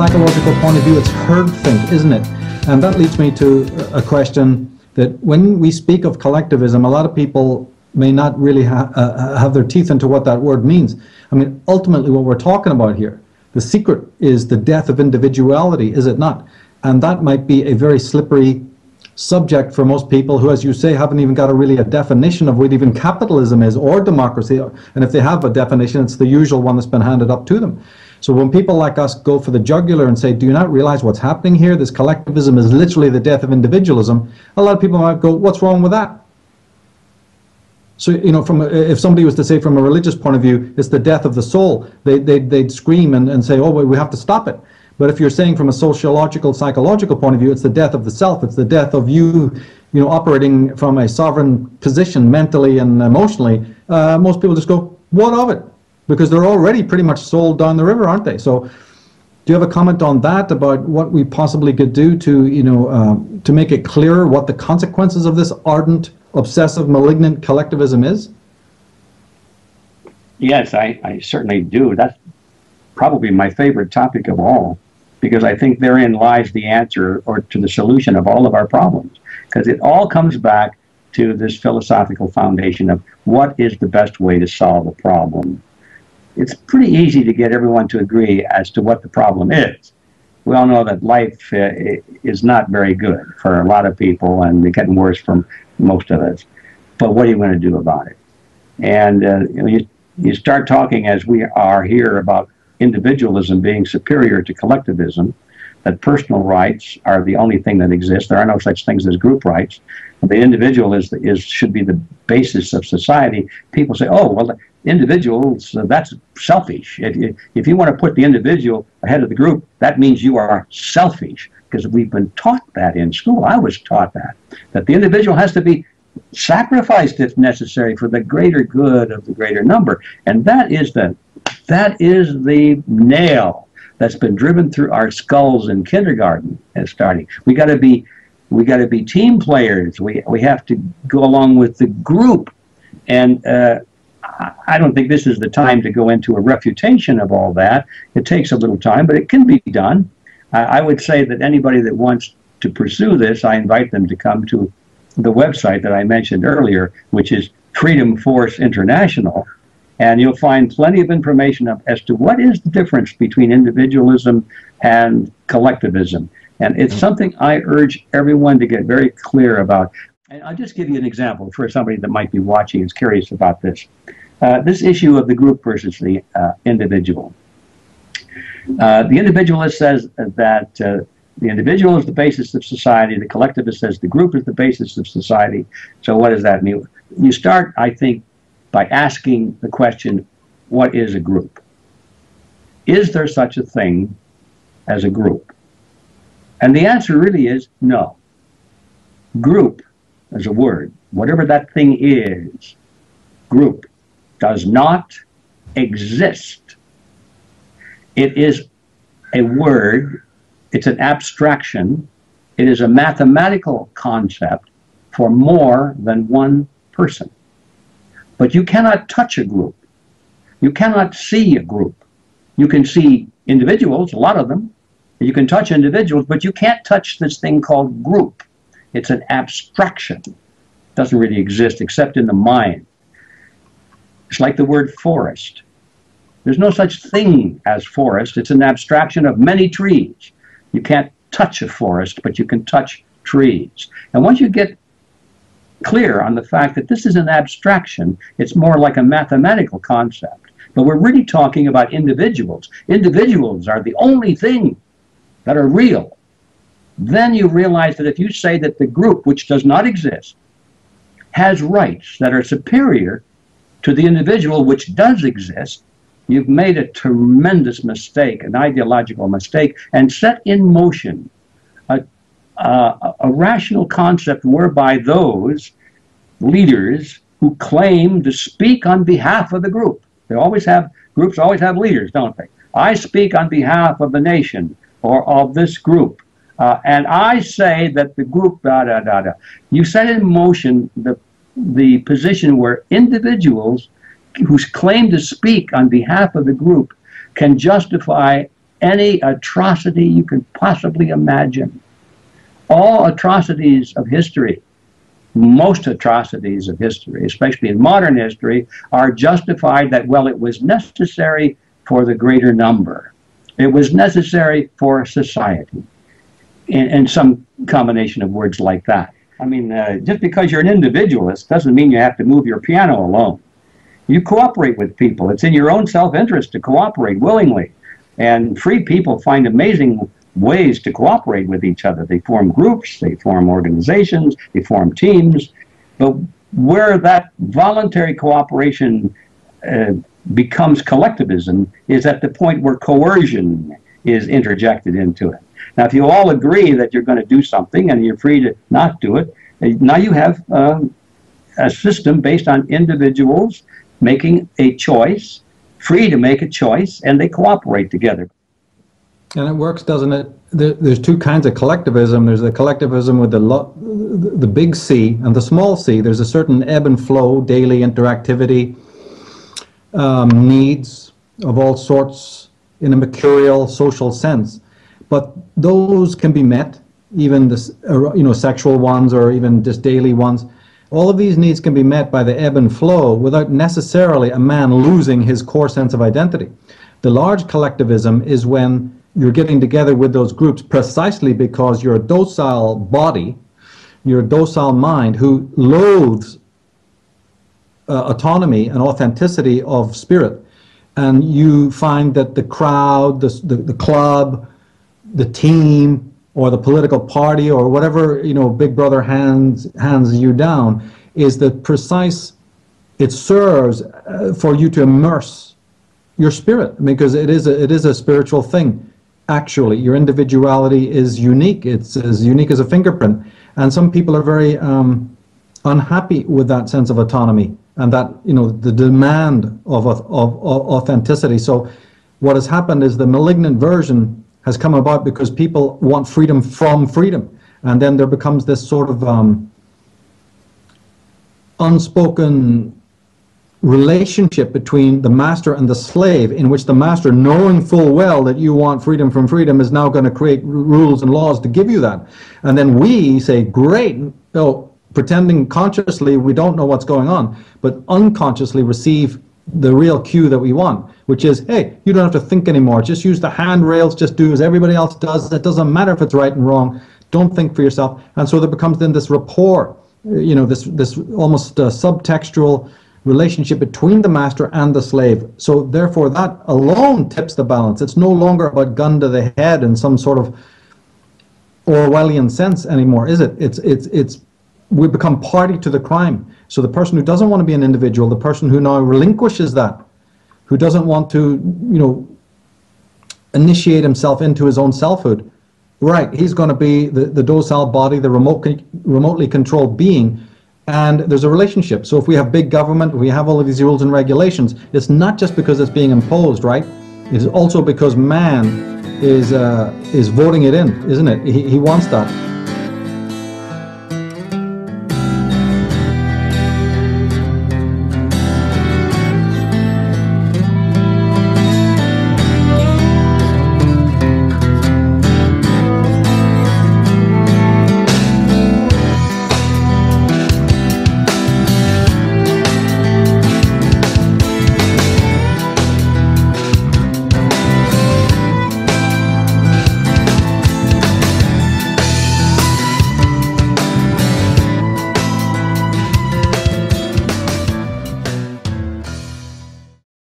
psychological point of view, it's herd think, isn't it? And that leads me to a question that when we speak of collectivism, a lot of people may not really have their teeth into what that word means. I mean, ultimately what we're talking about here, the secret is the death of individuality, is it not? And that might be a very slippery subject for most people who, as you say, haven't even got a definition of what even capitalism is or democracy. And if they have a definition, it's the usual one that's been handed up to them. So when people like us go for the jugular and say, do you not realize what's happening here? This collectivism is literally the death of individualism. A lot of people might go, what's wrong with that? So, you know, if somebody was to say from a religious point of view, it's the death of the soul, they'd scream and say, oh, well, we have to stop it. But if you're saying from a sociological, psychological point of view, it's the death of the self, it's the death of you know, operating from a sovereign position mentally and emotionally, most people just go, what of it? Because they're already pretty much sold down the river, aren't they? So do you have a comment on that, about what we possibly could do to, you know, to make it clearer what the consequences of this ardent, obsessive, malignant collectivism is? Yes, I certainly do. That's probably my favorite topic of all, because I think therein lies the answer or to the solution of all of our problems, because it all comes back to this philosophical foundation of what is the best way to solve a problem. It's pretty easy to get everyone to agree as to what the problem is. We all know that life is not very good for a lot of people, and it's getting worse for most of us. But what are you going to do about it? And you know, you start talking, as we are here, about individualism being superior to collectivism, that personal rights are the only thing that exists. There are no such things as group rights. The individual should be the basis of society. People say, oh, well, the individuals, that's selfish. If you want to put the individual ahead of the group, that means you are selfish, because we've been taught that in school. I was taught that the individual has to be sacrificed if necessary for the greater good of the greater number. And that is the nail that's been driven through our skulls in kindergarten and starting. We got to be team players. We have to go along with the group. And I don't think this is the time to go into a refutation of all that. It takes a little time, but it can be done. I would say that anybody that wants to pursue this, I invite them to come to the website that I mentioned earlier, which is Freedom Force International. And you'll find plenty of information as to what is the difference between individualism and collectivism. And it's something I urge everyone to get very clear about. And I'll just give you an example for somebody that might be watching and is curious about this. This issue of the group versus the individual. The individualist says that the individual is the basis of society. The collectivist says the group is the basis of society. So what does that mean? You start, I think, by asking the question, what is a group? Is there such a thing as a group? And the answer really is no. Group, as a word, whatever that thing is, group, does not exist. It is a word, it's an abstraction, it is a mathematical concept for more than one person. But you cannot touch a group. You cannot see a group. You can see individuals, a lot of them. You can touch individuals, but you can't touch this thing called group. It's an abstraction. It doesn't really exist except in the mind. It's like the word forest. There's no such thing as forest. It's an abstraction of many trees. You can't touch a forest, but you can touch trees. And once you get clear on the fact that this is an abstraction, it's more like a mathematical concept. But we're really talking about individuals. Individuals are the only thing that are real. Then you realize that if you say that the group, which does not exist, has rights that are superior to the individual, which does exist, you've made a tremendous mistake, an ideological mistake, and set in motion a rational concept whereby those leaders who claim to speak on behalf of the group, groups always have leaders, don't they? I speak on behalf of the nation or of this group, and I say that the group, You set in motion the position where individuals who claim to speak on behalf of the group can justify any atrocity you can possibly imagine. All atrocities of history, most atrocities of history, especially in modern history, are justified that, well, it was necessary for the greater number. It was necessary for society. And some combination of words like that. I mean, just because you're an individualist doesn't mean you have to move your piano alone. You cooperate with people. It's in your own self-interest to cooperate willingly. And free people find amazing ways to cooperate with each other. They form groups, they form organizations, they form teams. But where that voluntary cooperation becomes collectivism is at the point where coercion is interjected into it. Now, if you all agree that you're going to do something and you're free to not do it, now you have a system based on individuals making a choice, free to make a choice, and they cooperate together. And it works, doesn't it? There's two kinds of collectivism. There's the collectivism with the big C and the small c. There's a certain ebb and flow, daily interactivity, needs of all sorts in a mercurial social sense. But those can be met, even the sexual ones or even just daily ones. All of these needs can be met by the ebb and flow without necessarily a man losing his core sense of identity. The large collectivism is when you're getting together with those groups precisely because you're a docile body, you're a docile mind who loathes autonomy and authenticity of spirit. And you find that the crowd, the club, the team, or the political party, or whatever, Big Brother hands you down, is the precise, it serves for you to immerse your spirit, because it is a spiritual thing. Actually, your individuality is unique. It's as unique as a fingerprint. And some people are very unhappy with that sense of autonomy and that, the demand of authenticity. So what has happened is the malignant version has come about because people want freedom from freedom. And then there becomes this sort of unspoken relationship between the master and the slave, in which the master, knowing full well that you want freedom from freedom, is now going to create rules and laws to give you that. And then we say, great, pretending consciously we don't know what's going on, but unconsciously receive the real cue that we want, which is, hey, you don't have to think anymore. Just use the handrails. Just do as everybody else does. It doesn't matter if it's right and wrong. Don't think for yourself. And so there becomes then this rapport, this almost subtextual relationship between the master and the slave. So therefore that alone tips the balance. It's no longer about gun to the head in some sort of Orwellian sense anymore, is it? It's we become party to the crime. So the person who doesn't want to be an individual, the person who now relinquishes that, who doesn't want to, initiate himself into his own selfhood, right, he's going to be the docile body, the remotely controlled being, and there's a relationship. So if we have big government, we have all of these rules and regulations, it's not just because it's being imposed, right? It's also because man is voting it in, isn't it? He wants that.